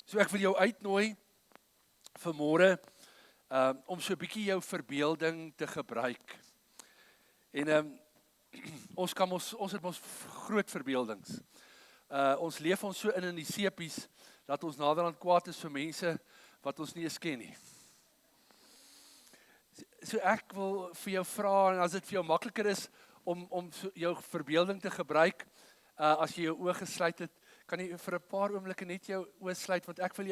So ek wil jou uitnooi vanmôre om so 'n bietjie jou verbeelding te gebruik. En ons het ons groot verbeeldings. Ons leef ons so in die seepies dat ons naderhand kwaad is vir mense wat ons nie eens ken nie. So ek wil vir jou vra, en as dit vir jou makliker is om so jou verbeelding te gebruik, as jy jou oë gesluit het, kan jy vir 'n paar oomblikke net jou oë sluit, want ek wil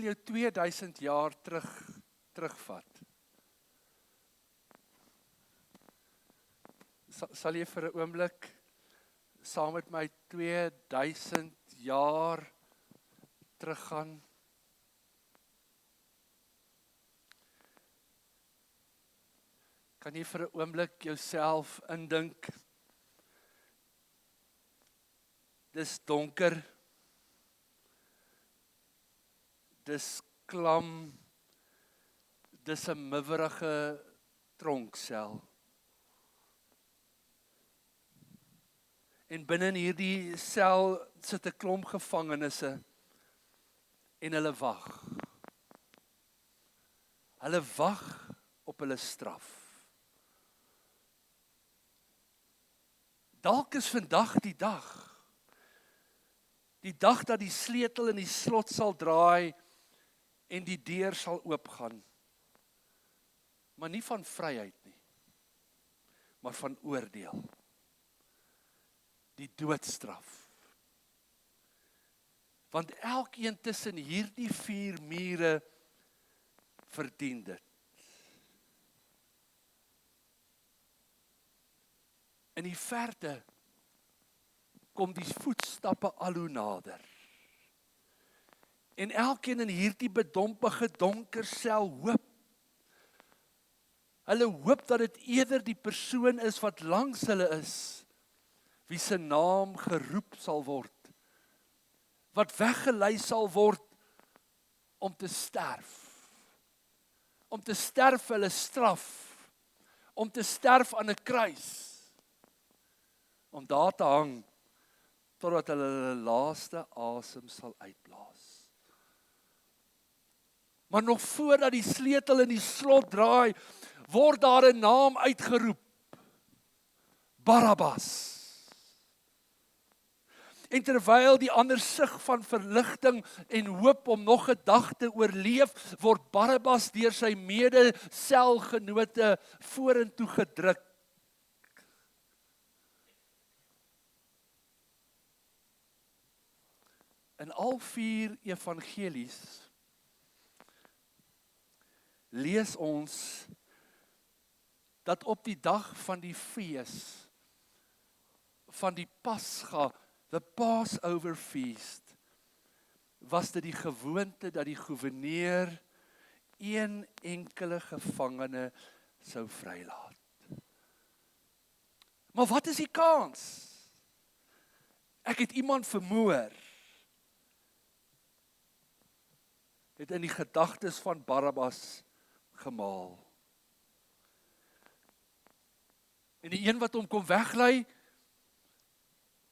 jou 2000 jaar terugvat. Sal jy vir 'n oomblik saam met my 2000 jaar teruggaan? Kan jy vir 'n oomblik jouself indink? Dis donker. Dis klam. Dis 'n miwerige tronksel. En binne in hierdie sel sit 'n klomp gevangenes en hulle wag. Hulle wag op hulle straf. Dalk is vandag die dag dat die sleutel in die slot sal draai en die deur sal oopgaan. Maar nie van vryheid nie, maar van oordeel. Die doodstraf. Want elkeen tussen hierdie 4 mure verdien dit. In die verte kom die voetstappe al hoe nader. En elkeen in hierdie bedompige donker sel hoop. Hulle hoop dat dit eerder die persoon is wat langs hulle is, wie se naam geroep sal word, wat weggelei sal word om te sterf vir hulle straf, om te sterf aan 'n kruis, om daar te hang, totdat hulle laaste asem sal uitblaas. Maar nog voordat die sleutel in die slot draai, word daar 'n naam uitgeroep. Barabbas. En terwyl die ander sug van verligting en hoop om nog 'n dag te oorleef, word Barabbas deur sy mede-selgenote vorentoe gedruk. In al 4 evangelies lees ons dat op die dag van die fees van die Pasga, the Passover feast, was dit die gewoonte dat die goewerneur een enkele gevangene sou vrylaat. Maar wat is die kans? Ek het iemand vermoor. Het in die gedagtes van Barabbas gemaal. En die een wat hom kom weglei,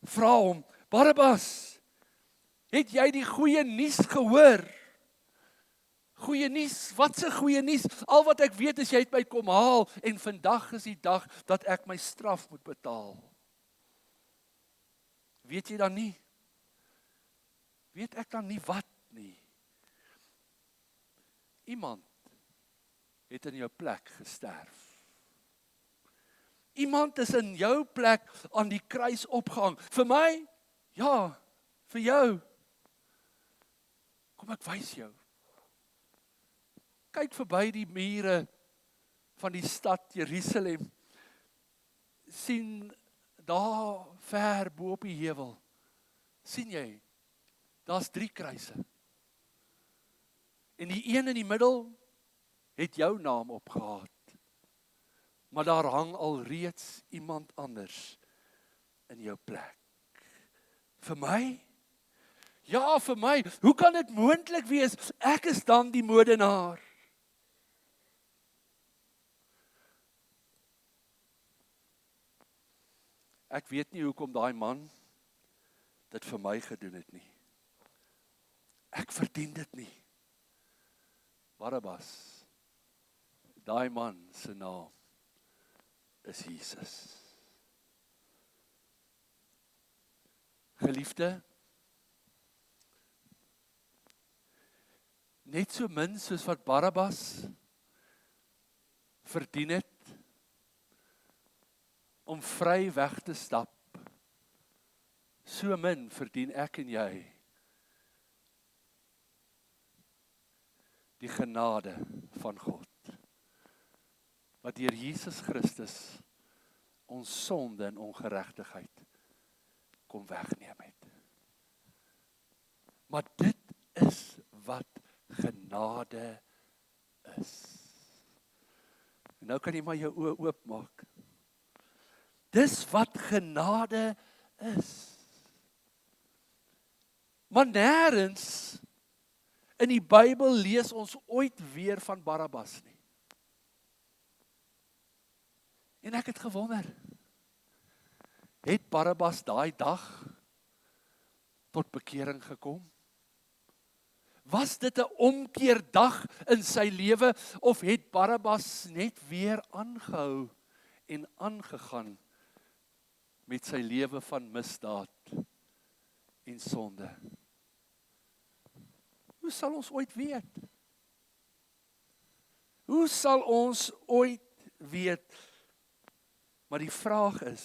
vra hom, Barabbas, het jy die goeie nuus gehoor? Goeie nuus, wat se goeie nuus? Al wat ek weet is jy het my kom haal en vandag is die dag dat ek my straf moet betaal. Weet jy dan nie? Weet ek dan nie wat nie? Iemand het in jou plek gesterf. Iemand is in jou plek aan die kruis opgehang. Vir my? Ja, vir jou. Kom ek wys jou. Kyk verby die mure van die stad Jerusalem. Sien daar ver bo op die heuwel. Sien jy? Daar's 3 kruise. En die een in die middel het jou naam opgehaat. Maar daar hang al reeds iemand anders in jou plek. Vir my? Ja, vir my. Hoe kan dit moontlik wees? Ek is dan die moordenaar. Ek weet nie hoekom daai man dit vir my gedoen het nie. Ek verdien dit nie. Barabbas, daai man se naam is Jesus. Geliefde, net so min soos wat Barabbas verdien het om vry weg te stap, so min verdien ek en jy die genade van God, wat deur Jesus Christus ons sonde en ongeregtigheid kom wegneem het. Maar dit is wat genade is. En nou kan jy maar jou oë oopmaak. Dis wat genade is. Maar nêrens in die Bybel lees ons ooit weer van Barabbas nie. En ek het gewonder, het Barabbas daai dag tot bekering gekom? Was dit 'n omkeerdag in sy lewe, of het Barabbas net weer aangehou en aangegaan met sy lewe van misdaad en sonde? Hoe sal ons ooit weet? Hoe sal ons ooit weet? Maar die vraag is,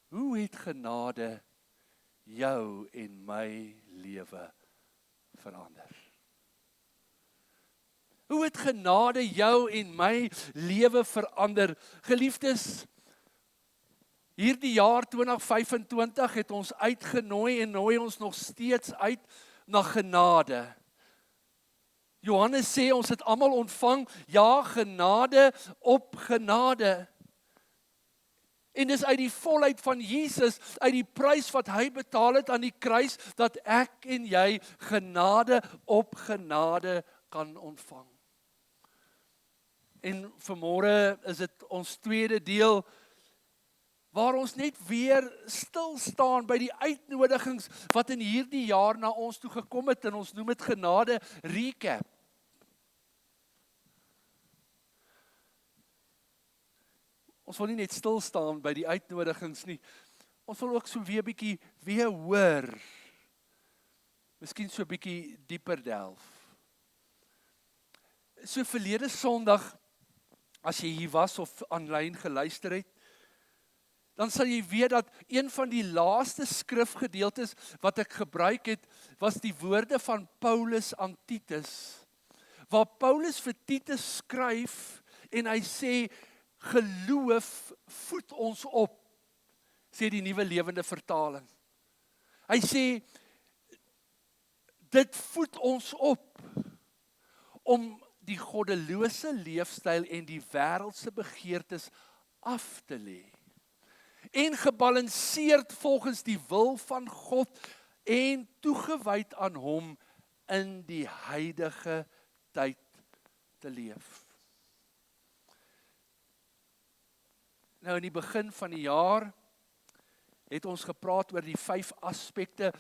hoe het genade jou en my lewe verander? Hoe het genade jou en my lewe verander? Geliefdes, hierdie jaar 2025 het ons uitgenooi en nooi ons nog steeds uit na genade. Johannes sê ons het almal ontvang, ja, genade op genade. En dis uit die volheid van Jesus, uit die prys wat hy betaal het aan die kruis, dat ek en jy genade op genade kan ontvang. En vanmôre is dit ons tweede deel, waar ons net weer stil staan by die uitnodigings wat in hierdie jaar na ons toe gekom het, en ons noem dit genade recap. Ons wil nie net stil staan by die uitnodigings nie, ons wil ook so weer bietjie weer hoor, miskien so bietjie dieper delf. So verlede Sondag, as jy hier was of aanlyn geluister het, dan sal jy weet dat een van die laaste skrifgedeeltes wat ek gebruik het, was die woorde van Paulus aan Titus, waar Paulus vir Titus skryf, en hy sê, geloof voed ons op, sê die Nuwe Lewende Vertaling. Hy sê, dit voed ons op, om die goddelose leefstyl en die wêreldse begeertes af te lê, en gebalanseerd volgens die wil van God en toegewyd aan hom in die huidige tyd te leef. Nou in die begin van die jaar het ons gepraat oor die 5 aspekte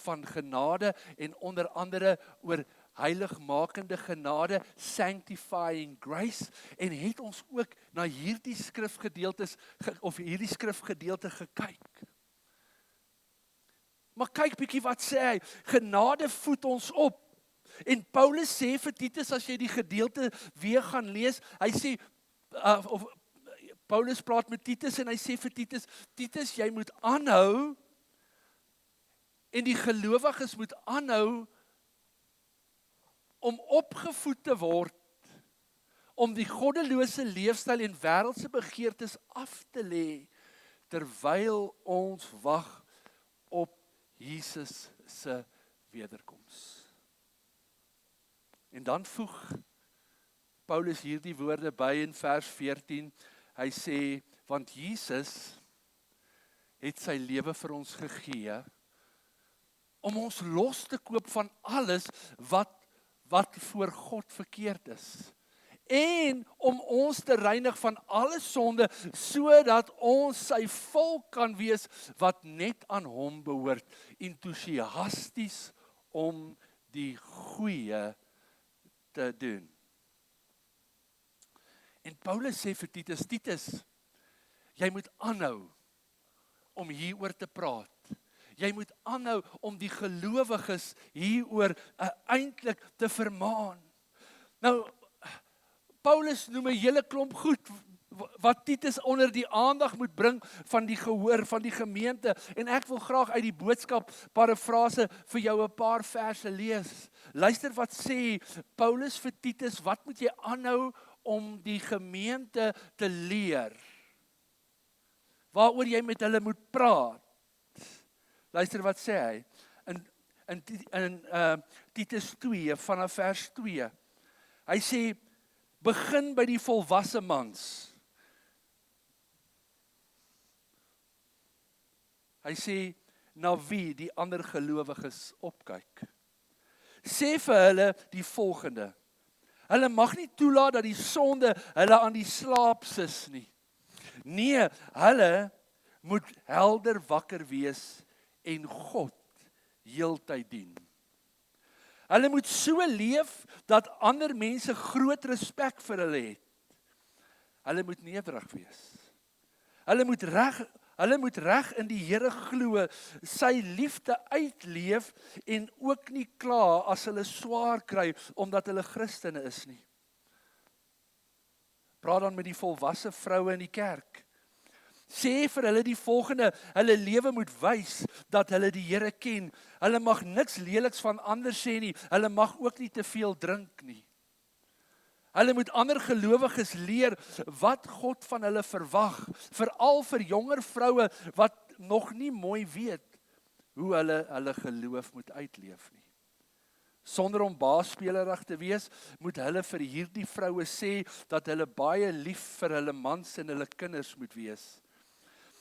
van genade en onder andere oor heiligmakende genade, sanctifying grace, en het ons ook na hierdie skrifgedeeltes of hierdie skrifgedeelte gekyk. Maar kyk bietjie wat sê hy, genade voed ons op. En Paulus sê vir Titus, as jy die gedeelte weer gaan lees, hy sê Paulus praat met Titus en hy sê vir Titus, Titus, jy moet aanhou en die gelowiges moet aanhou om opgevoed te word, om die goddelose leefstyl en wêreldse begeertes af te lê, terwyl ons wag op Jesus se wederkoms. En dan voeg Paulus hierdie woorde by in vers 14, hy sê, want Jesus het sy lewe vir ons gegee, om ons los te koop van alles wat voor God verkeerd is. En om ons te reinig van alle sonde, sodat ons sy volk kan wees, wat net aan hom behoort, entoesiasties om die goeie te doen. En Paulus sê vir Titus, jy moet aanhou om hieroor te praat. Jy moet aanhou om die gelowiges hieroor eintlik te vermaan. Nou, Paulus noem 'n hele klomp goed wat Titus onder die aandag moet bring van die gehoor van die gemeente. En ek wil graag uit die boodskap parafrase vir jou 'n paar verse lees. Luister wat sê Paulus vir Titus, wat moet jy aanhou om die gemeente te leer? Waaroor jy met hulle moet praat. Luister wat sê hy in Titus 2 vanaf vers 2. Hy sê, begin by die volwasse mans. Hy sê, na wie die ander gelowiges opkyk. Sê vir hulle die volgende, hulle mag nie toelaat dat die sonde hulle aan die slaap sis nie. Nee, hulle moet helder wakker wees en God heeltyd dien. Hulle moet so leef dat ander mense groot respek vir hulle het. Hulle moet nederig wees. Hulle moet reg in die Here glo, sy liefde uitleef en ook nie kla as hulle swaar kry omdat hulle Christene is nie. Praat dan met die volwasse vroue in die kerk. Sê vir hulle die volgende, hulle lewe moet wys dat hulle die Here ken. Hulle mag niks leliks van ander sê nie, hulle mag ook nie te veel drink nie. Hulle moet ander gelowiges leer wat God van hulle verwag, veral vir jonger vroue wat nog nie mooi weet hoe hulle geloof moet uitleef nie. Sonder om baasspeelerig te wees, moet hulle vir hierdie vroue sê dat hulle baie lief vir hulle mans en hulle kinders moet wees.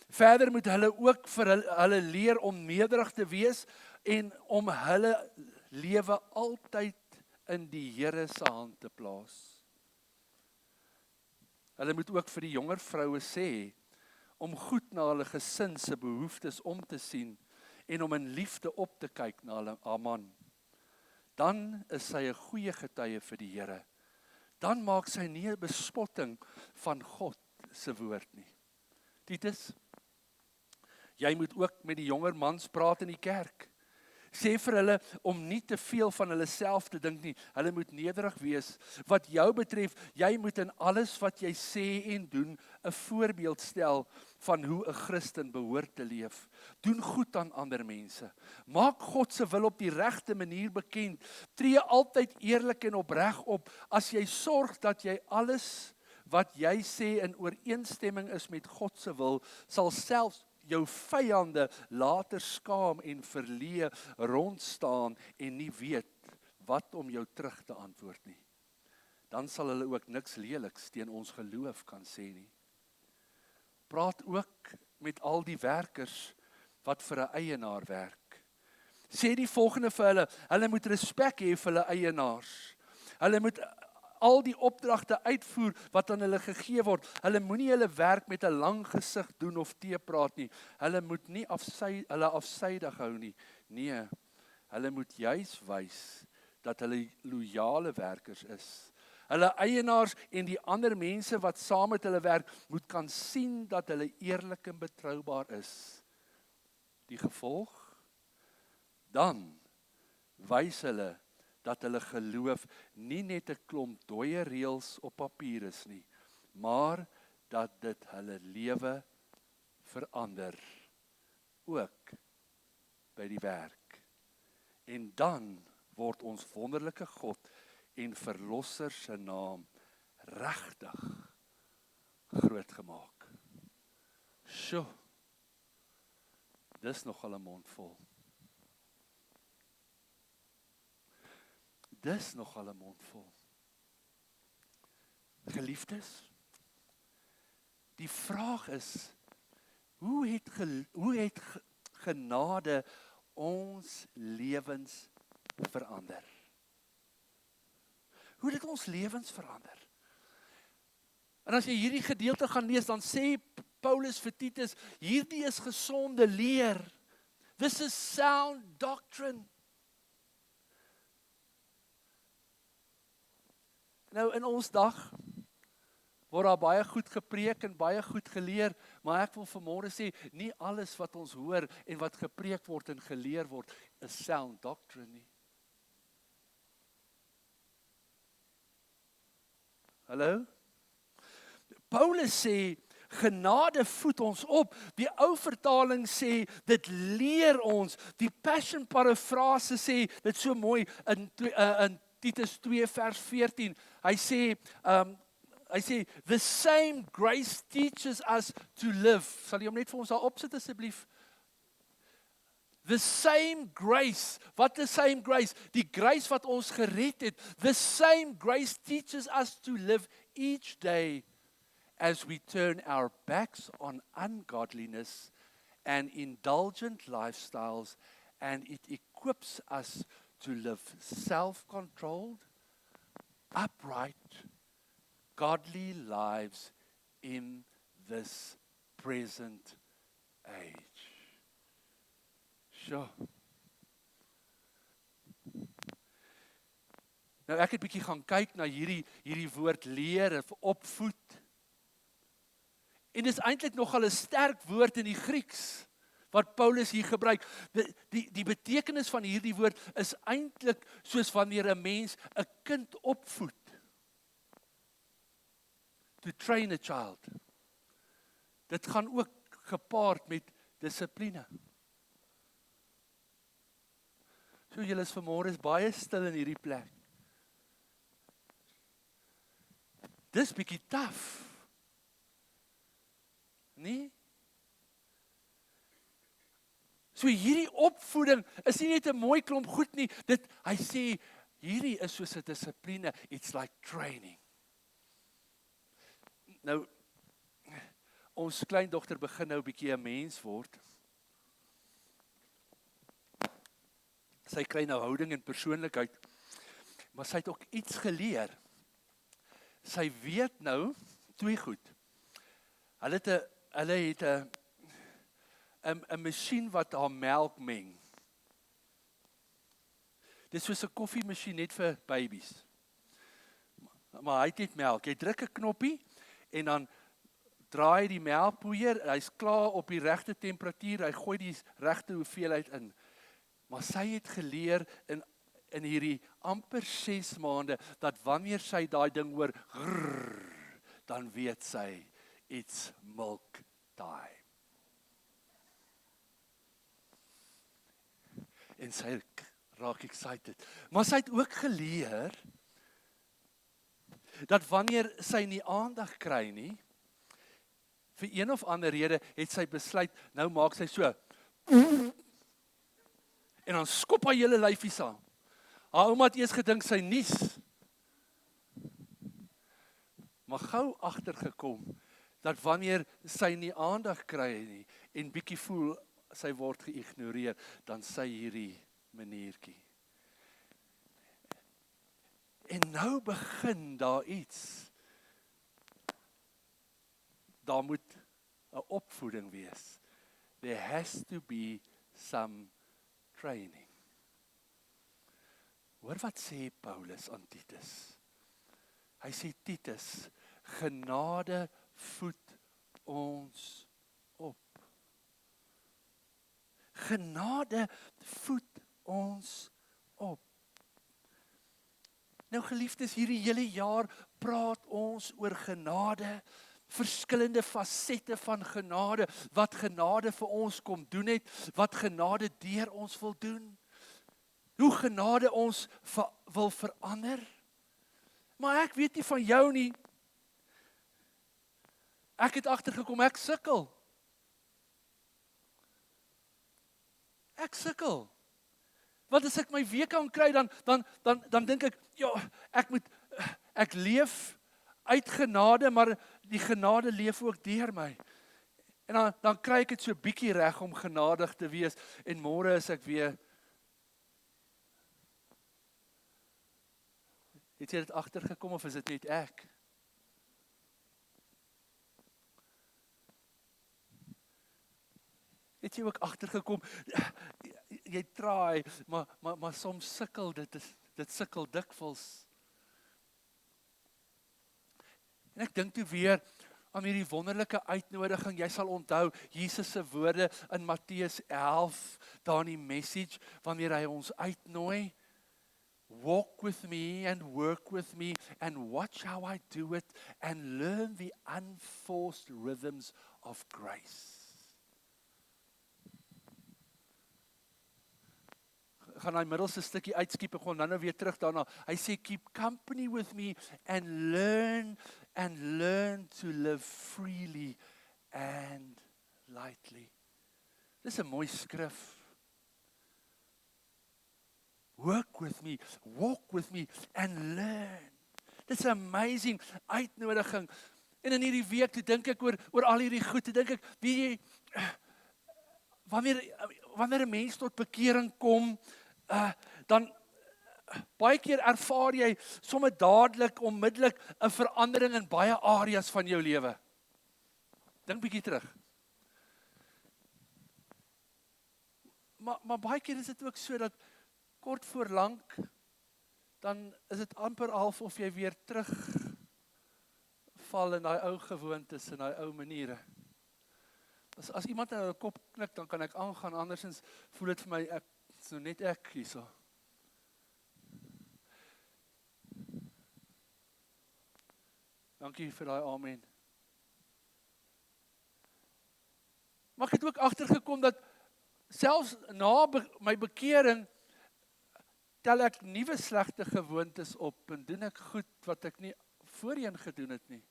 Verder moet hulle ook vir hulle leer om nederig te wees en om hulle lewe altyd in die Here se hand te plaas. Hulle moet ook vir die jonger vroue sê om goed na hulle gesin se behoeftes om te sien en om in liefde op te kyk na haar man. Dan is sy 'n goeie getuie vir die Here. Dan maak sy nie 'n bespotting van God se woord nie. Titus, jy moet ook met die jonger mans praat in die kerk. Sê vir hulle om nie te veel van hulle self te dink nie. Hulle moet nederig wees. Wat jou betref, jy moet in alles wat jy sê en doen 'n voorbeeld stel van hoe 'n Christen behoort te leef. Doen goed aan ander mense. Maak God se wil op die regte manier bekend. Tree altyd eerlik en opreg op. As jy sorg dat jy alles wat jy sê in ooreenstemming is met God se wil, sal selfs jou vyande later skaam en verleë rondstaan en nie weet wat om jou terug te antwoord nie. Dan sal hulle ook niks leliks teen ons geloof kan sê nie. Praat ook met al die werkers wat vir 'n eienaar werk. Sê die volgende vir hulle moet respek hê vir hulle eienaars. Hulle moet al die opdragte uitvoer wat aan hulle gegee word. Hulle moenie hulle werk met 'n lang gesig doen of teepraat nie. Hulle moet nie hulle afsydig hou nie. Nee, hulle moet juis wys dat hulle loyale werkers is. Hulle eienaars en die ander mense wat saam met hulle werk, moet kan sien dat hulle eerlik en betroubaar is. Die gevolg? Dan wys hulle dat hulle geloof nie net 'n klomp dooie reëls op papier is nie, maar dat dit hulle lewe verander, ook by die werk. En dan word ons wonderlike God en Verlosser se naam regtig groot gemaak. Sjoe, dis nogal 'n mond vol. Dis nogal 'n mond vol. Geliefdes, die vraag is, hoe het genade ons lewens verander? Hoe het ons lewens verander? En as jy hierdie gedeelte gaan lees, dan sê Paulus vir Titus, hierdie is gesonde leer. This is sound doctrine. Nou in ons dag word daar baie goed gepreek en baie goed geleer, maar ek wil vanmôre sê, nie alles wat ons hoor en wat gepreek word en geleer word, is sound doctrine nie. Hallo? Paulus sê, genade voed ons op. Die ou vertaling sê, dit leer ons. Die Passion parafrase sê, dit so mooi in Titus 2 vers 14. Hy sê, the same grace teaches us to live. Sal jy hom net vir ons daar opsit asseblief? The same grace. Wat is same grace? Die grace wat ons gered het. The same grace teaches us to live each day as we turn our backs on ungodliness and indulgent lifestyles, and it equips us to live self-controlled, upright, godly lives in this present age. Sure. Nou ek het bietjie gaan kyk na hierdie woord leer of opvoed. En dis eintlik nogal 'n sterk woord in die Grieks wat Paulus hier gebruik. Die betekenis van hierdie woord is eintlik soos wanneer 'n mens 'n kind opvoed. To train a child. Dit gaan ook gepaard met dissipline. So julle is vanmôre baie stil in hierdie plek. Dis bietjie taaf. Nee? So hierdie opvoeding is nie net 'n mooi klomp goed nie. Hy sê, hierdie is soos 'n dissipline. It's like training. Nou, ons kleindogter begin nou 'n bietjie 'n mens word. Sy kry nou houding en persoonlikheid, maar sy het ook iets geleer. Sy weet nou, twee goed. Hulle het 'n masjien wat haar melk meng. Dit is soos 'n koffiemasjien net vir babies. Maar hy het net melk. Jy druk 'n knoppie en dan draai die melkpoeier, hy's klaar op die regte temperatuur, hy gooi die regte hoeveelheid in. Maar sy het geleer in hierdie amper 6 maande, dat wanneer sy daai ding hoor, grrr, dan weet sy, it's milk time. En sy raak excited. Maar sy het ook geleer, dat wanneer sy nie aandag kry nie, vir een of ander rede, het sy besluit, nou maak sy so, en dan skop haar hele lyfie saam. Haar ouma het eers gedink sy nies. Maar gou agtergekom, dat wanneer sy nie aandag kry nie, en bietjie voel, sy word geïgnoreer, dan sy hierdie maniertjie. En nou begin daar iets. Daar moet 'n opvoeding wees. There has to be some training. Hoor wat sê Paulus aan Titus. Hy sê, Titus, genade voed ons op. Genade voed ons op. Nou geliefdes, hierdie hele jaar praat ons oor genade, verskillende fasette van genade, wat genade vir ons kom doen het, wat genade deur ons wil doen, hoe genade ons wil verander. Maar ek weet nie van jou nie, ek het agtergekom, ek sukkel. Ek sukkel. Want as ek my week kan kry, dan dink ek, ja, ek leef uit genade, maar die genade leef ook deur my. En dan kry ek dit so bietjie reg om genadig te wees, en môre is ek weer. Het jy dit agtergekom, of is dit net ek? Het jy ook agtergekom, jy traai, maar soms sukkel dit sukkel dikwels. En ek dink toe weer aan hierdie wonderlike uitnodiging. Jy sal onthou Jesus se woorde in Matteus 11, daar in die message, wanneer hy ons uitnooi. Walk with me and work with me and watch how I do it and learn the unforced rhythms of grace. Ek gaan hy middelste stukkie uitskiep, ek gaan nou weer terug daarna. Hy sê, keep company with me and learn to live freely and lightly. Dis 'n mooi skrif. Work with me, walk with me and learn. Dis 'n amazing uitnodiging. En in hierdie week, toe dink ek oor al hierdie goed, toe dink ek, weet jy, wanneer 'n mens tot bekering kom, dan baie keer ervaar jy sommer dadelik, onmiddellik 'n verandering in baie areas van jou lewe. Dink bietjie terug. Maar baie keer is dit ook so dat kort voor lank, dan is dit amper half of jy weer terugval in daai ou gewoontes en daai ou maniere. As iemand nou 'n kop knik, dan kan ek aangaan, andersins voel dit vir my, so net ek hierso. Dankie vir daai amen. Maar ek het ook agtergekom dat selfs na my bekering tel ek nuwe slegte gewoontes op en doen ek goed wat ek nie voorheen gedoen het nie.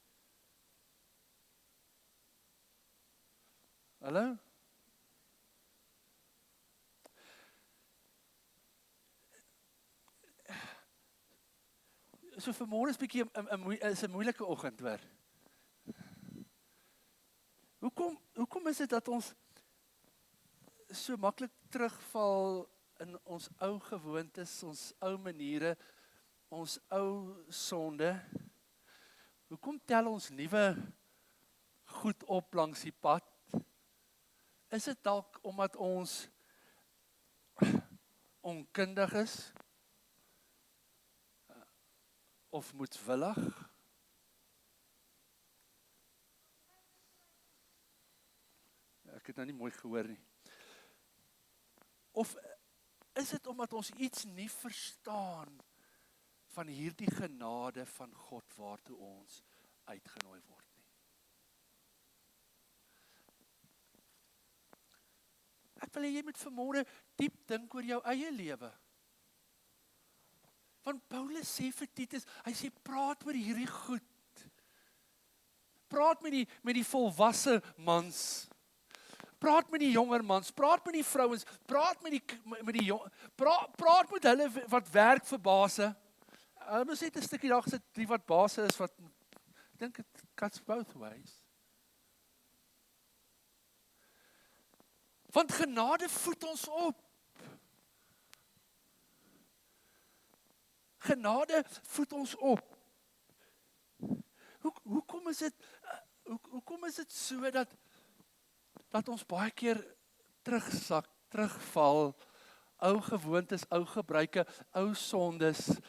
Hallo? So vanmôre is 'n bietjie 'n moeilike oggend weer. Hoekom is dit dat ons so maklik terugval in ons ou gewoontes, ons ou maniere, ons ou sonde? Hoekom tel ons nuwe goed op langs die pad? Is dit dalk omdat ons onkundig is? Of moedwillig? Ek het nou nie mooi gehoor nie. Of is dit omdat ons iets nie verstaan van hierdie genade van God waartoe ons uitgenooi word nie? Ek wil hê jy moet vanmôre diep dink oor jou eie lewe. Want Paulus sê vir Titus, hy sê praat oor hierdie goed. Praat met die volwasse mans. Praat met die jonger mans, praat met die vrouens, praat met die jong, praat met hulle wat werk vir baase. Hulle moet net 'n stukkie daar gesit, die wat baase is, wat ek dink it cuts both ways. Want genade voed ons op. Genade voed ons op. Hoekom is dit so dat ons baie keer terugsak, terugval, ou gewoontes, ou gebruike, ou sondes.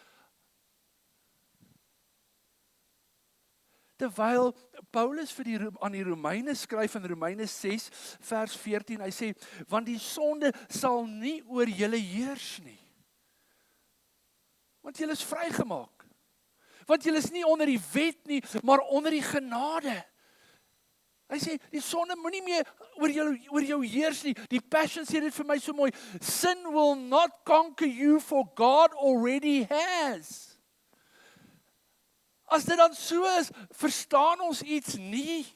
Terwyl Paulus aan die Romeine skryf in Romeine 6 vers 14, hy sê, want die sonde sal nie oor julle heers nie. Want julle is vrygemaak. Want julle is nie onder die wet nie, maar onder die genade. Hy sê, die sonde moenie meer oor jou heers nie. Die Passion sê dit vir my so mooi. Sin will not conquer you, for God already has. As dit dan so is, verstaan ons iets nie.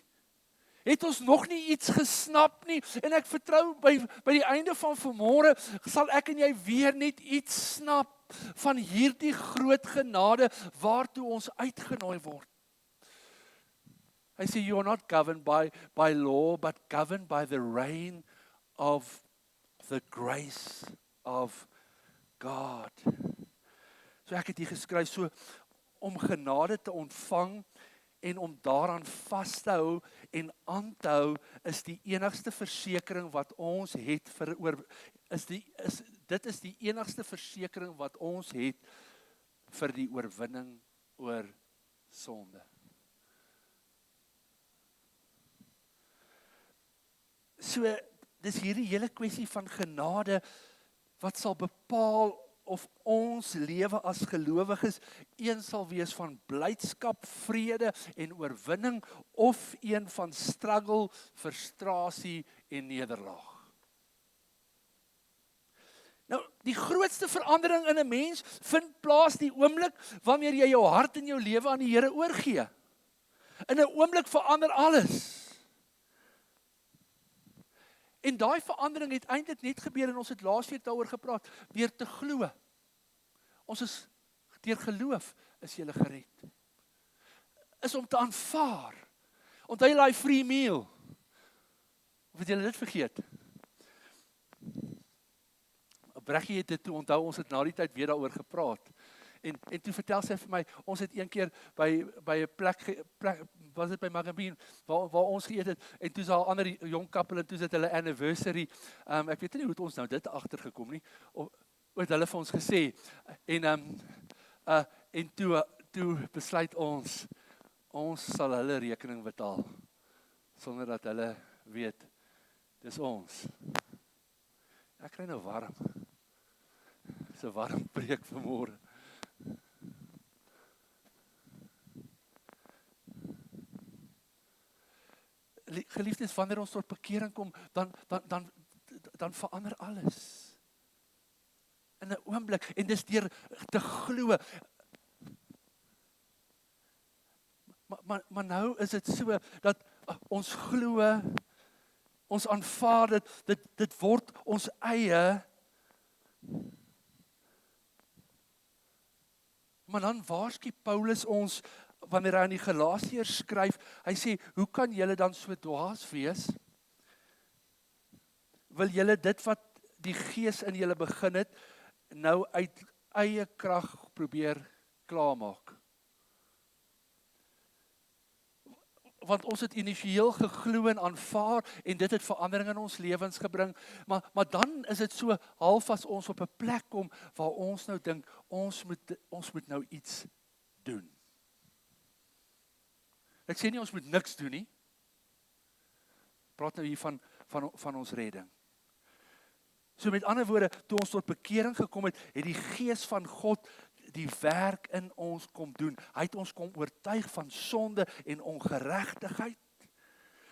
Het ons nog nie iets gesnap nie. En ek vertrou by die einde van vanmôre sal ek en jy weer net iets snap van hierdie groot genade waartoe ons uitgenooi word. Hy sê, you are not governed by law, but governed by the reign of the grace of God. So ek het hier geskryf, so om genade te ontvang en om daaraan vas te hou en aan te hou, is die enigste versekering wat ons het dit is die enigste versekering wat ons het vir die oorwinning oor sonde. So, dis hierdie hele kwessie van genade, wat sal bepaal of ons lewe as gelowiges een sal wees van blydskap, vrede en oorwinning, of een van struggle, frustrasie en nederlaag. Nou, die grootste verandering in 'n mens vind plaas die oomblik wanneer jy jou hart en jou lewe aan die Here oorgee. In 'n oomblik verander alles. En daai verandering het eintlik net gebeur, en ons het laasweek daaroor gepraat, deur te glo. Ons is deur geloof is jy gered. Is om te aanvaar. Onthou jy daai free meal? Of het jy dit vergeet? Breggie het dit toe onthou, ons het na die tyd weer daaroor gepraat. En toe vertel sy vir my, ons het een keer by 'n plek, was dit by Magabine, waar ons geëet het, en toe is daar 'n ander jong koppel, en toe is dit hulle anniversary. Ek weet nie hoe het ons nou dit agtergekom nie, of het hulle vir ons gesê, en toe besluit ons sal hulle rekening betaal, sonder dat hulle weet, dis ons. Ek kry nou warm. Dis 'n warm preek vanmôre. Geliefdes, wanneer ons tot bekering kom, dan verander alles. In 'n oomblik, en dis deur te glo. Maar nou is dit so, dat ons glo, ons aanvaar dit word ons eie. Maar dan waarsku Paulus ons, wanneer hy aan die Galasiërs skryf, hy sê, hoe kan julle dan so dwaas wees? Wil julle dit wat die Gees in julle begin het, nou uit eie krag probeer klaarmaak? Want ons het initieel geglo en aanvaar, en dit het verandering in ons lewens gebring, maar dan is dit so half as ons op 'n plek kom, waar ons nou dink, ons moet nou iets doen. Ek sê nie ons moet niks doen nie. Praat nou hier van ons redding. So met ander woorde, toe ons tot bekering gekom het, het die Gees van God die werk in ons kom doen. Hy het ons kom oortuig van sonde en ongeregtigheid.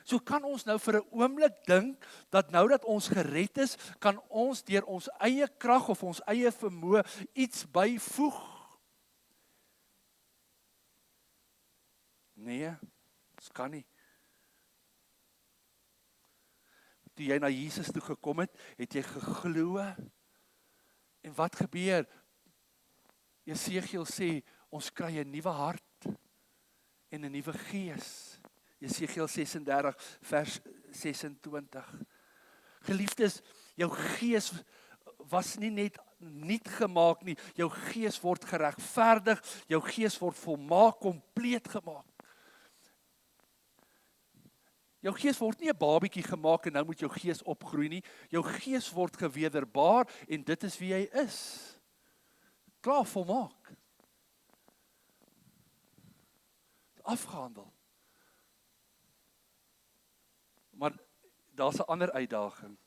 So kan ons nou vir 'n oomblik dink, dat nou dat ons gered is, kan ons deur ons eie krag of ons eie vermoë iets byvoeg? Nee, dit kan nie. Toe jy na Jesus toe gekom het, het jy geglo, en wat gebeur? Jesegiel sê, ons kry 'n nuwe hart en 'n nuwe gees. Jesegiel 36 vers 26. Geliefdes, jou gees was nie net nuut gemaak nie, jou gees word geregverdig, jou gees word volmaak, kompleet gemaak. Jou gees word nie 'n babietjie gemaak en nou moet jou gees opgroei nie. Jou gees word gewederbaar en dit is wie hy is. Klaar volmaak. Afgehandel. Maar daar's 'n ander uitdaging.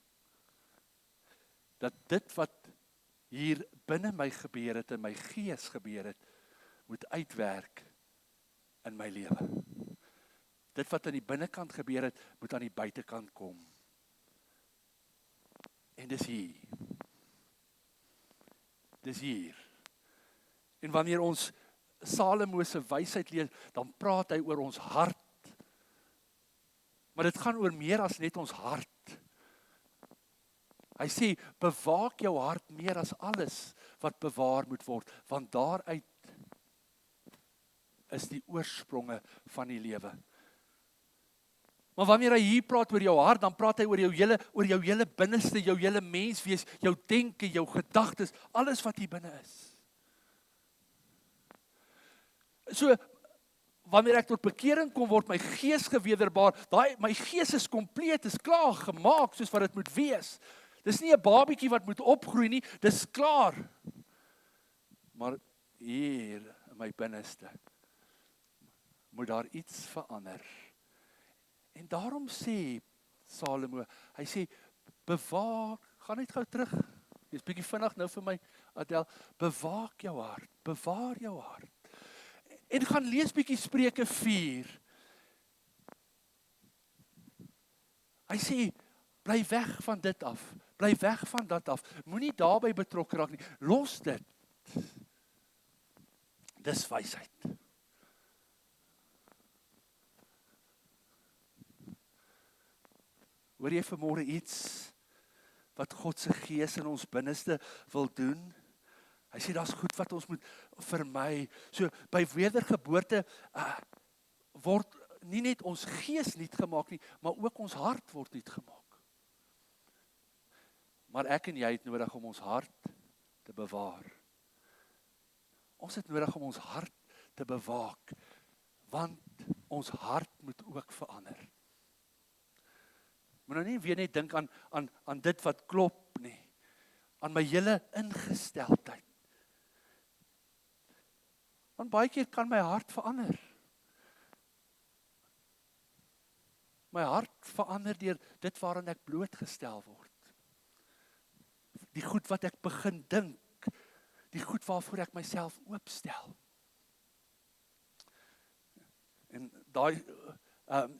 Dat dit wat hier binne my gebeur het, in my gees gebeur het, moet uitwerk in my lewe. Dit wat aan die binnekant gebeur het, moet aan die buitekant kom. En dis hier. Dis hier. En wanneer ons Salomo se wysheid lees, dan praat hy oor ons hart. Maar dit gaan oor meer as net ons hart. Hy sê, bewaak jou hart meer as alles wat bewaar moet word, want daaruit is die oorspronge van die lewe. Maar wanneer hy hier praat oor jou hart, dan praat hy oor jou hele binneste, jou hele menswees, jou denke, jou gedagtes, alles wat hier binne is. So, wanneer ek tot bekering kom, word my gees gewederbaar, my gees is kompleet, is klaar gemaak, soos wat dit moet wees. Dis nie 'n babietjie wat moet opgroei nie, dis klaar. Maar hier, in my binneste, moet daar iets verander. En daarom sê Salomo. Hy sê, bewaak, gaan net gou terug. Jy's bietjie vinnig nou vir my, Adel. Bewaak jou hart, bewaar jou hart. En gaan lees bietjie Spreuke 4. Hy sê, bly weg van dit af. Bly weg van dat af. Moenie daarbey betrokke raak nie. Los dit. Dis wysheid. Hoor jy vanmôre iets wat God se Gees in ons binneste wil doen? Hy sê daar's goed wat ons moet vermy. So by wedergeboorte word nie net ons gees nuut gemaak nie, maar ook ons hart word nuut gemaak. Maar ek en jy het nodig om ons hart te bewaar. Ons het nodig om ons hart te bewaak, want ons hart moet ook verander. Moet nou nie weer net dink aan dit wat klop nie, aan my hele ingesteldheid. Want baie keer kan my hart verander. My hart verander deur dit waaraan ek blootgestel word. Die goed wat ek begin dink, die goed waarvoor ek myself oopstel. En daai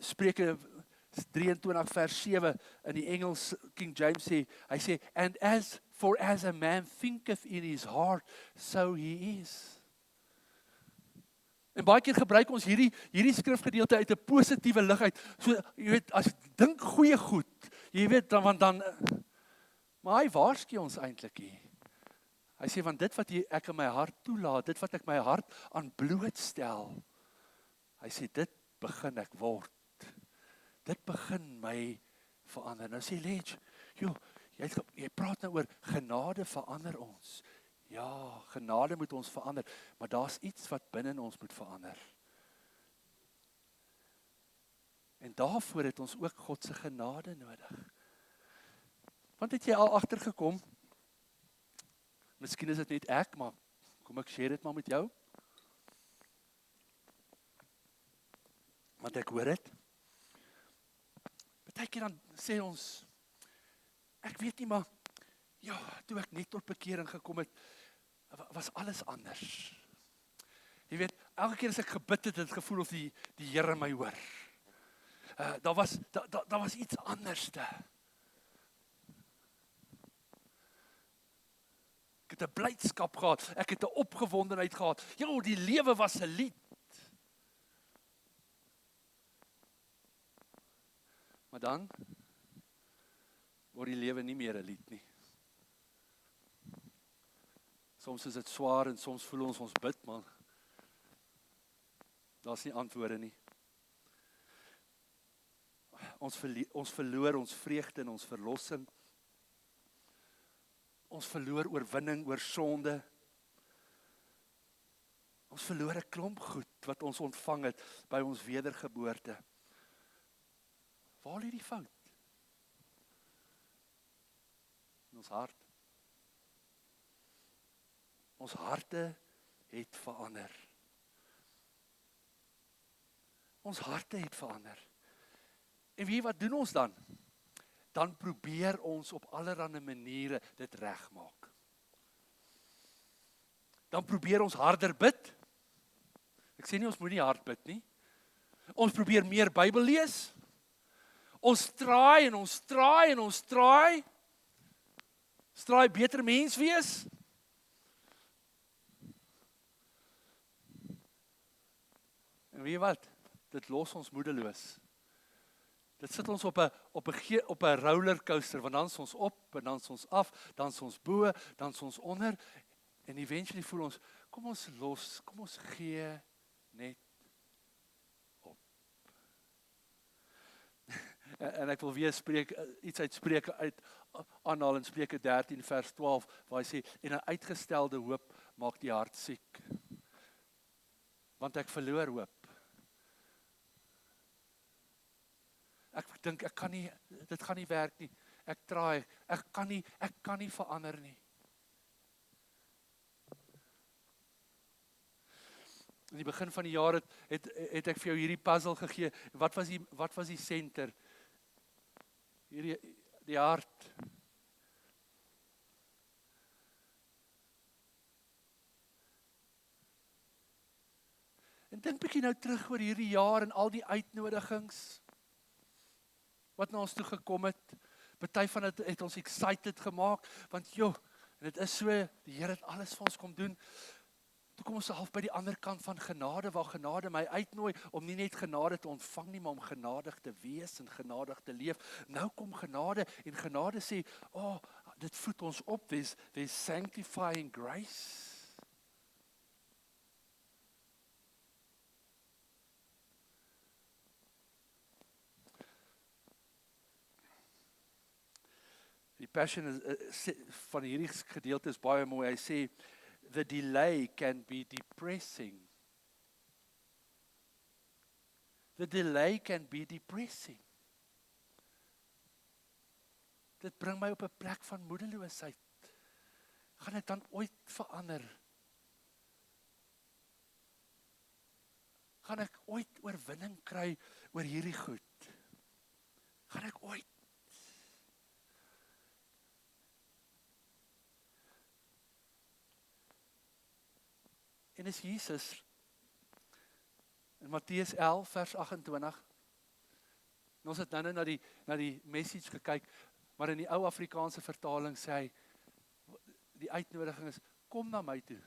Spreuke 23 vers 7 in die Engels King James sê, hy sê, and as a man thinketh in his heart, so he is. En baie keer gebruik ons hierdie skrifgedeelte uit 'n positiewe lig uit. So, jy weet, as jy dink goeie goed, jy weet, dan maar hy waarsku ons eintlik hier. Hy sê, want dit wat ek in my hart toelaat, dit wat ek my hart aan blootstel, hy sê, dit begin ek word. Dit begin my verander. Nou sê Ledge, jy praat nou oor genade verander ons. Ja, genade moet ons verander, maar daar's iets wat binne ons moet verander. En daarvoor het ons ook God se genade nodig. Want het jy al agtergekom? Miskien is dit net ek, maar kom ek share dit maar met jou. Want ek hoor dit. Partykeer dan sê ons, ek weet nie, maar ja, toe ek net tot bekering gekom het, was alles anders. Jy weet, elke keer as ek gebid het, het ek gevoel of die Here my hoor. Daar was iets anderste. Ek het 'n blydskap gehad, ek het 'n opgewondenheid gehad. Die lewe was 'n lied. Maar dan word die lewe nie meer 'n lied nie. Soms is dit swaar en soms voel ons bid, maar daar's nie antwoorde nie. Ons verloor ons vreugde en ons verlossing. Ons verloor oorwinning oor sonde. Ons verloor 'n klomp goed wat ons ontvang het by ons wedergeboorte. Waar lê die fout? In ons hart. Ons harte het verander. Ons harte het verander. En weet jy wat doen ons dan? Dan probeer ons op allerlei maniere dit regmaak. Dan probeer ons harder bid. Ek sê nie ons moet nie hard bid nie. Ons probeer meer Bybel lees. Ons traai en ons traai en ons traai. Straai beter mens wees. En weet jy wat? Dit los ons moedeloos. Dit sit ons op 'n rollercoaster, want dan is ons op en dan is ons af, dan is ons bo, dan is ons onder en eventually voel ons, kom ons los, kom ons gee net op. En ek wil weer iets uit Spreuke aanhaal in Spreuke 13 vers 12 waar hy sê, en 'n uitgestelde hoop maak die hart siek. Want ek verloor hoop. Ek dink ek kan nie, dit gaan nie werk nie. Ek traai, ek kan nie verander nie. In die begin van die jaar het ek vir jou hierdie puzzle gegee. Wat was die center? die hart. En dink bietjie nou terug oor hierdie jaar en al die uitnodigings wat na ons toe gekom het. Party van dit het ons excited gemaak, want joh, en dit is so, die Here het alles vir ons kom doen. Toe kom ons half by die ander kant van genade, waar genade my uitnooi om nie net genade te ontvang nie, maar om genadig te wees en genadig te leef. Nou kom genade en genade sê, dit voed ons op, there's sanctifying grace. Die Passion van hierdie gedeelte is baie mooi. Hy sê, the delay can be depressing. The delay can be depressing. Dit bring my op 'n plek van moedeloosheid. Gaan dit dan ooit verander? Gaan ek ooit oorwinning kry oor hierdie goed? Gaan ek ooit? En is Jesus in Matteus 11 vers 28. En ons het nou na die message gekyk, maar in die ou Afrikaanse vertaling sê hy, die uitnodiging is, kom na my toe,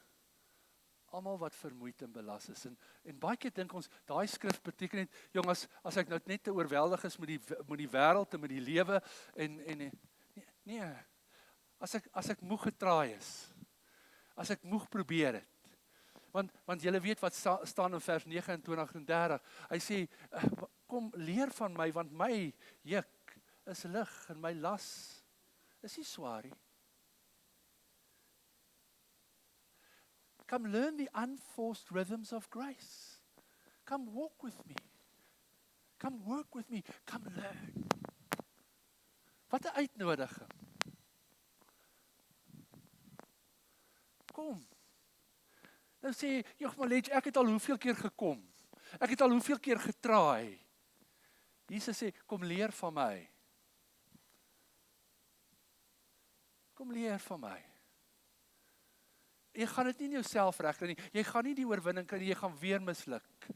almal wat vermoeid en belas is. En baie keer dink ons, daai skrif beteken net, jong, as ek nou net te oorweldig is met die wêreld en met die lewe, en nee, as ek moeg getraai is, as ek moeg probeer het, want julle weet wat staan in vers 29 en 30. Hy sê, kom leer van my, want my juk is lig en my las is nie swaar nie. Come learn the unforced rhythms of grace. Come walk with me. Come work with me. Come learn. Wat 'n uitnodiging. Kom. Nou sê, Jogmaletje, ek het al hoeveel keer gekom. Ek het al hoeveel keer getraai. Jesus sê, kom leer van my. Kom leer van my. Jy gaan dit nie in jouself regkry nie. Jy gaan nie die oorwinning kry nie, jy gaan weer misluk.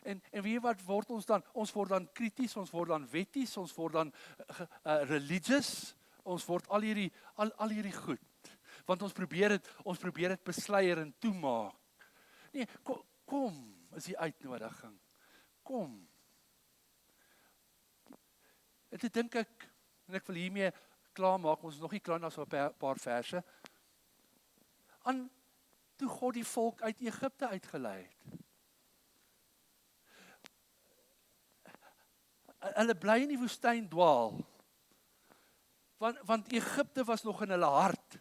En weet jy wat word ons dan? Ons word dan krities, ons word dan wetties, ons word dan religious, ons word al hierdie goed. Want ons probeer dit besluier en toemaak. Nee, kom is die uitnodiging. Kom. En dit dink ek, en ek wil hiermee klaar maak, ons is nog nie klaar na so 'n paar verse, aan toe God die volk uit Egipte uitgelei het. Hulle bly in die woestyn dwaal, want Egipte was nog in hulle hart.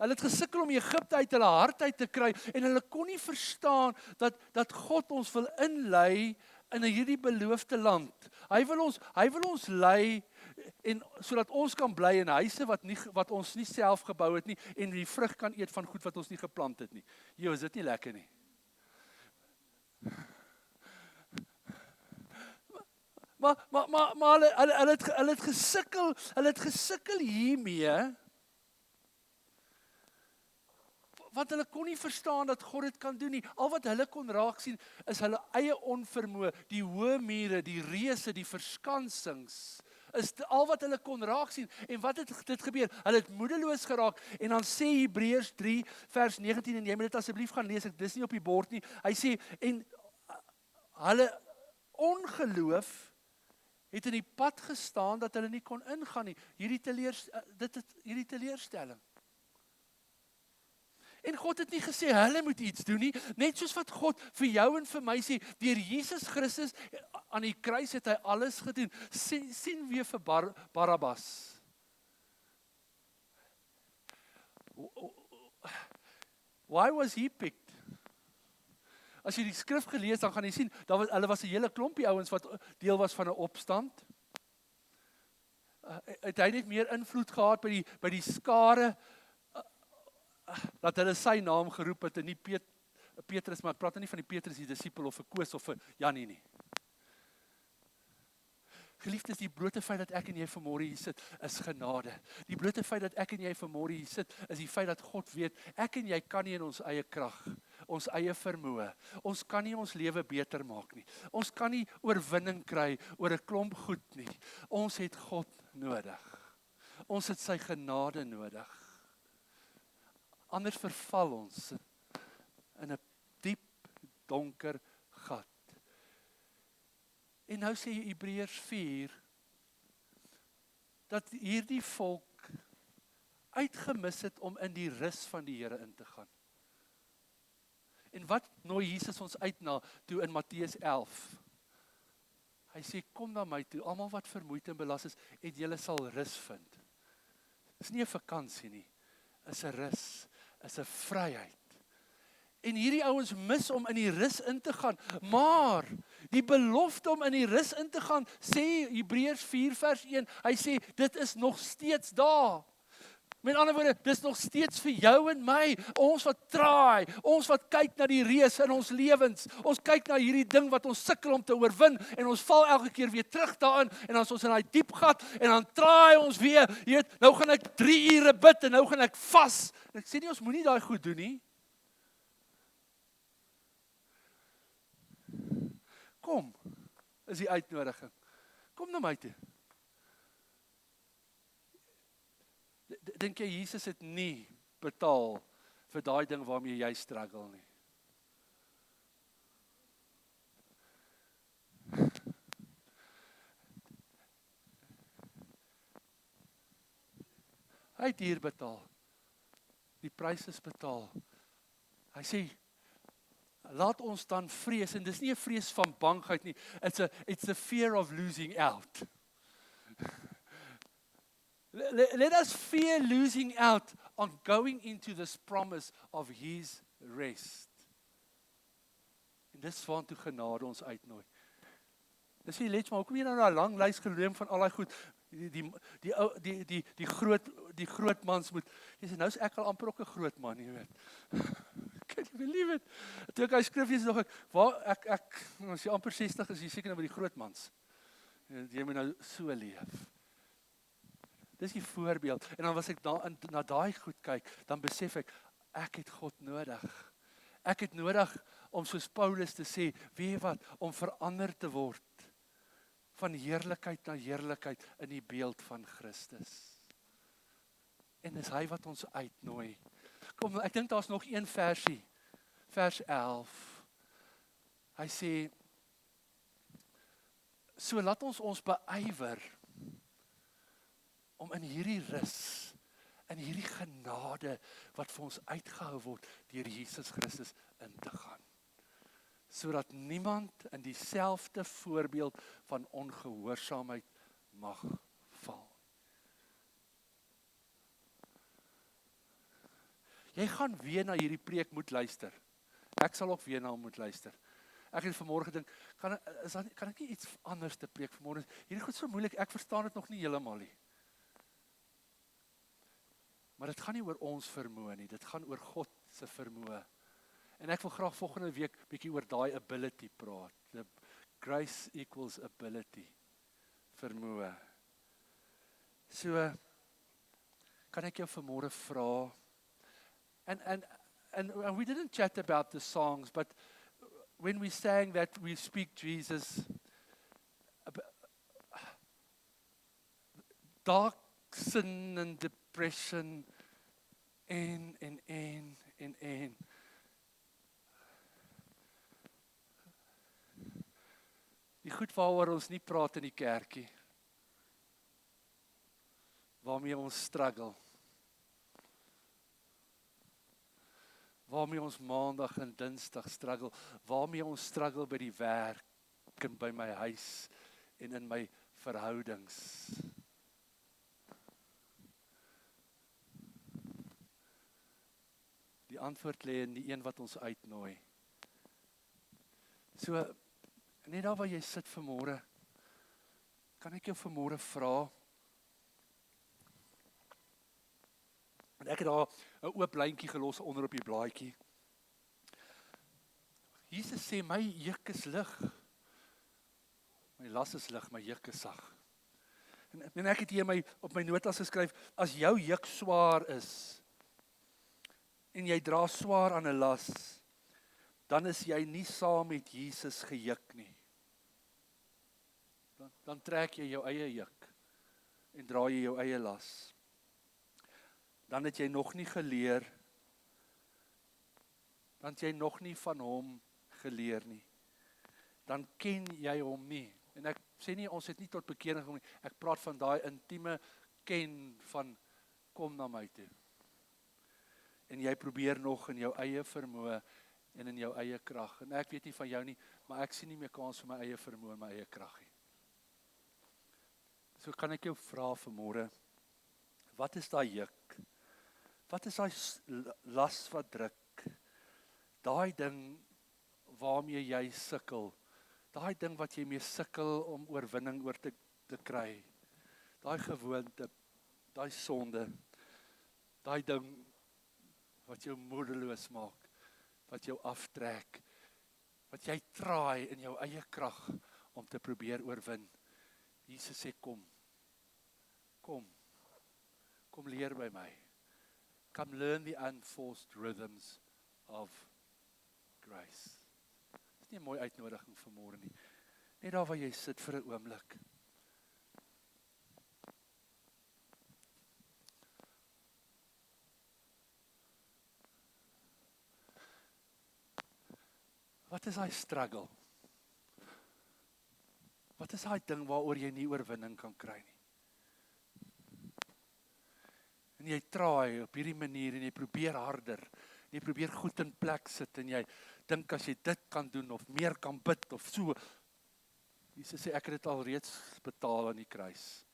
Hulle het gesukkel om Egipte uit hulle hart uit te kry, en hulle kon nie verstaan dat God ons wil inlei in hierdie beloofde land. Hy wil ons lei, en sodat ons kan bly in huise wat ons nie self gebou het nie, en die vrug kan eet van goed wat ons nie geplant het nie. Jo, is dit nie lekker nie? Maar hulle het gesukkel hiermee, want hulle kon nie verstaan dat God dit kan doen nie. Al wat hulle kon raak sien, is hulle eie onvermoë, die hoë mure, die reëse, die verskansings, is al wat hulle kon raak sien. En wat het dit gebeur? Hulle het moedeloos geraak, en dan sê Hebreërs 3 vers 19, en jy moet dit asseblief gaan lees, dis nie op die bord nie. Hy sê, en hulle ongeloof het in die pad gestaan dat hulle nie kon ingaan nie. Hierdie teleurstelling. En God het nie gesê, hulle moet iets doen nie, net soos wat God vir jou en vir my sê, deur Jesus Christus aan die kruis het hy alles gedoen. Sien weer vir Barabbas. Why was he picked? As jy die skrif gelees, dan gaan jy sien, hulle was 'n hele klompie ouens wat deel was van 'n opstand. Het hy net meer invloed gehad by die skare, dat hulle sy naam geroep het en nie Petrus, maar ek praat nou nie van die Petrus die disipel of 'n Koos of 'n Janie nie. Geliefdes, die blote feit dat ek en jy vanmôre hier sit, is genade. Die blote feit dat ek en jy vanmôre hier sit, is die feit dat God weet, ek en jy kan nie in ons eie krag, ons eie vermoë, ons kan nie ons lewe beter maak nie. Ons kan nie oorwinning kry oor 'n klomp goed nie. Ons het God nodig. Ons het sy genade nodig. Anders verval ons in 'n diep, donker gat. En nou sê Hebreërs 4, dat hierdie volk uitgemis het om in die rus van die Here in te gaan. En wat nooi Jesus ons uit na toe in Matteus 11? Hy sê, kom na my toe, almal wat vermoeid en belas is, en julle sal rus vind. Dis nie 'n vakansie nie, is 'n rus, is 'n vryheid. En hierdie ouens mis om in die rus in te gaan, maar die belofte om in die rus in te gaan, sê Hebreërs 4 vers 1, hy sê, dit is nog steeds daar. Met ander woorde, dis nog steeds vir jou en my, ons wat traai, ons wat kyk na die reus in ons lewens, ons kyk na hierdie ding wat ons sukkel om te oorwin, en ons val elke keer weer terug daarin, en dan is ons in daai diep gat, en dan traai ons weer, jy weet, nou gaan ek 3 ure bid, en nou gaan ek vas, en ek sê nie, ons moenie daai goed doen nie. Kom, is die uitnodiging. Kom na my toe. Dink jy Jesus het nie betaal vir daai ding waarmee jy struggle nie? Hy het hier betaal. Die prys is betaal. Hy sê, laat ons dan vrees, en dis nie 'n vrees van bangheid nie, it's a fear of losing out. Let us fear losing out on going into this promise of his rest. En dis waartoe genade ons uitnooi. Dis nie let maar hoekom jy nou na 'n lang lys geloop van al daai goed, die groot mans moet, jy sê, nou is ek al amper ook 'n groot man, jy weet. Can you believe it? Toe ek hy skrif lees nog as jy amper 60 is, jy seker nou by die groot mans. Jy moet nou so leef. Dis die voorbeeld. En dan was ek na daai goed kyk, dan besef ek het God nodig. Ek het nodig om soos Paulus te sê, weet jy wat, om verander te word van heerlikheid na heerlikheid in die beeld van Christus. En dis hy wat ons uitnooi. Kom, ek dink daar's nog een versie, vers 11. Hy sê, so laat ons beywer om in hierdie rus, in hierdie genade wat vir ons uitgehou word deur Jesus Christus in te gaan. Sodat niemand in dieselfde voorbeeld van ongehoorsaamheid mag val. Jy gaan weer na hierdie preek moet luister. Ek sal ook weer na hom moet luister. Ek het vanmôre gedink, kan ek nie iets anders te preek vanmôre? Hierdie goed so moeilik, ek verstaan dit nog nie heeltemal nie. Maar dit gaan nie oor ons vermoë nie, dit gaan oor God se vermoë. En ek wil graag volgende week bietjie oor daai ability praat. The grace equals ability. Vermoë. So, kan ek jou vanmôre vra? And we didn't chat about the songs, but when we sang that we speak Jesus, dark sin and depression, en. Die goed waaroor ons nie praat in die kerkie, waarmee ons struggle, waarmee ons maandag en dinsdag struggle, waarmee ons struggle by die werk en by my huis en in my verhoudings. Die antwoord lê in die een wat ons uitnooi. So, net daar waar jy sit vanmôre, kan ek jou vanmôre vra, en ek het daar 'n oop lyntjie gelos onder op die blaadjie. Jesus sê, my juk is lig. My las is lig, my juk is sag. En ek het hier op my notas geskryf, as jou juk swaar is, en jy dra swaar aan 'n las, dan is jy nie saam met Jesus gejuk nie. Dan trek jy jou eie juk, en dra jy jou eie las. Dan het jy nog nie geleer, dan het jy nog nie van hom geleer nie. Dan ken jy hom nie. En ek sê nie, ons het nie tot bekering gekom nie. Ek praat van daai intieme ken van, kom na my toe. En jy probeer nog in jou eie vermoë en in jou eie krag. En ek weet nie van jou nie, maar ek sien nie meer kans vir my eie vermoë en my eie krag nie. So kan ek jou vra vanmôre, wat is daai juk? Wat is daai las wat druk? Daai ding waarmee jy sukkel. Daai ding wat jy mee sukkel om oorwinning oor te kry. Daai gewoonte, daai sonde, daai ding wat jou moedeloos maak, wat jou aftrek, wat jy traai in jou eie krag om te probeer oorwin. Jesus sê, kom leer by my. Come learn the unforced rhythms of grace. Dit is nie 'n mooi uitnodiging vanmôre nie. Net daar waar jy sit vir 'n oomblik. Wat is daai struggle? Wat is daai ding waaroor jy nie oorwinning kan kry nie? En jy traai op hierdie manier en jy probeer harder. En jy probeer goed in plek sit en jy dink as jy dit kan doen of meer kan bid of so. Jesus sê ek het dit al reeds betaal aan die kruis.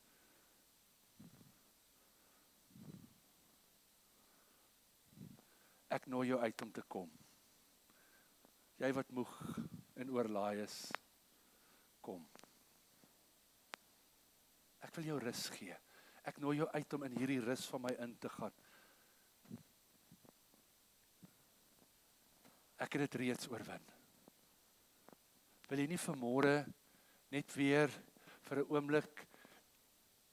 Ek nooi jou uit om te kom. Jy wat moeg en oorlaai is, kom. Ek wil jou rus gee. Ek nooi jou uit om in hierdie rus van my in te gaan. Ek het dit reeds oorwin. Wil jy nie vanmôre net weer vir 'n oomblik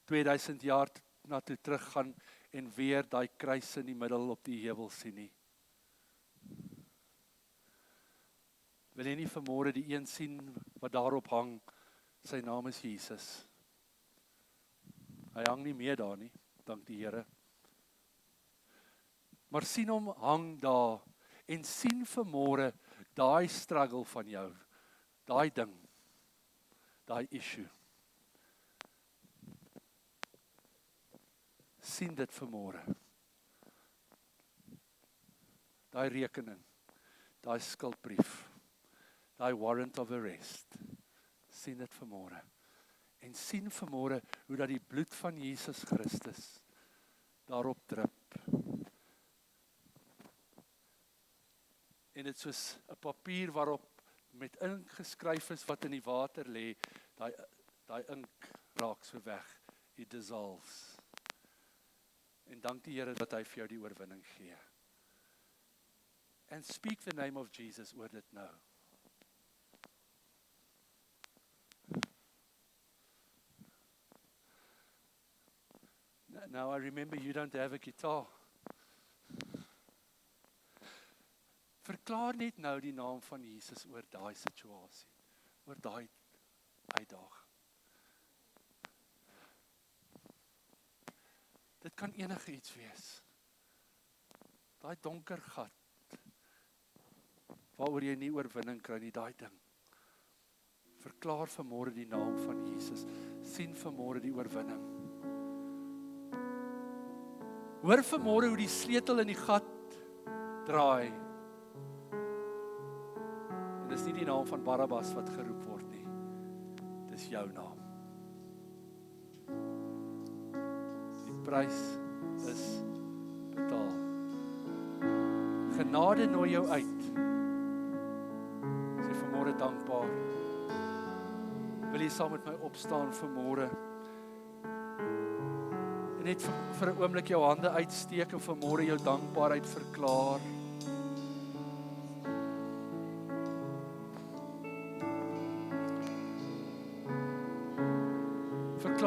2000 jaar na toe teruggaan en weer daai kruis in die middel op die heuwel sien nie? Wil jy nie vanmôre die een sien wat daarop hang? Sy naam is Jesus. Hy hang nie meer daar nie, dank die Here. Maar sien hom hang daar en sien vanmôre daai struggle van jou, daai ding, daai issue. Sien dit vanmôre. Daai rekening, daai skuldbrief, daai warrant of arrest. Sien dit vanmôre. En sien vanmôre hoe dat die bloed van Jesus Christus daarop drup. En dit soos 'n papier waarop met ink geskryf is wat in die water lê, daai ink raak so weg. It dissolves. En dank die Here dat hy vir jou die oorwinning gee. And speak the name of Jesus oor dit nou. Now I remember you don't have a guitar. Verklaar net nou die naam van Jesus oor daai situasie, oor daai uitdaging. Dit kan enige iets wees. Daai donker gat, waaroor jy nie oorwinning kry nie, daai ding. Verklaar vanmôre die naam van Jesus. Sien vanmôre die oorwinning. Hoor vanmôre hoe die sleutel in die gat draai. En dis nie die naam van Barabbas wat geroep word nie. Dis jou naam. Die prys is betaal. Genade nooi jou uit. Ek is vanmôre dankbaar. Wil jy saam met my opstaan vanmôre? Net vir 'n oomblik jou hande uitsteek en vanmôre jou dankbaarheid verklaar.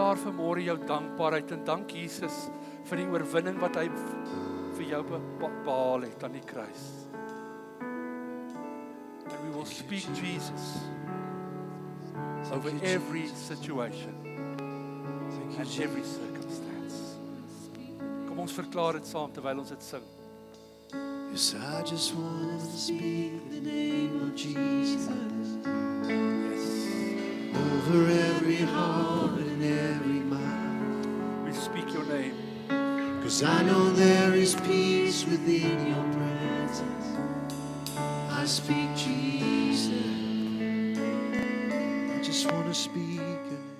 verklaar vanmôre jou dankbaarheid en dank Jesus vir die oorwinning wat hy vir jou behaal het aan die kruis. And we will speak Jesus over every situation and every circumstance. Kom ons verklaar dit saam terwyl ons dit sing. Yes, I just want to speak the name of Jesus over every heart and every mind. We speak your name. 'Cause I know there is peace within your presence. I speak Jesus. I just want to speak your name.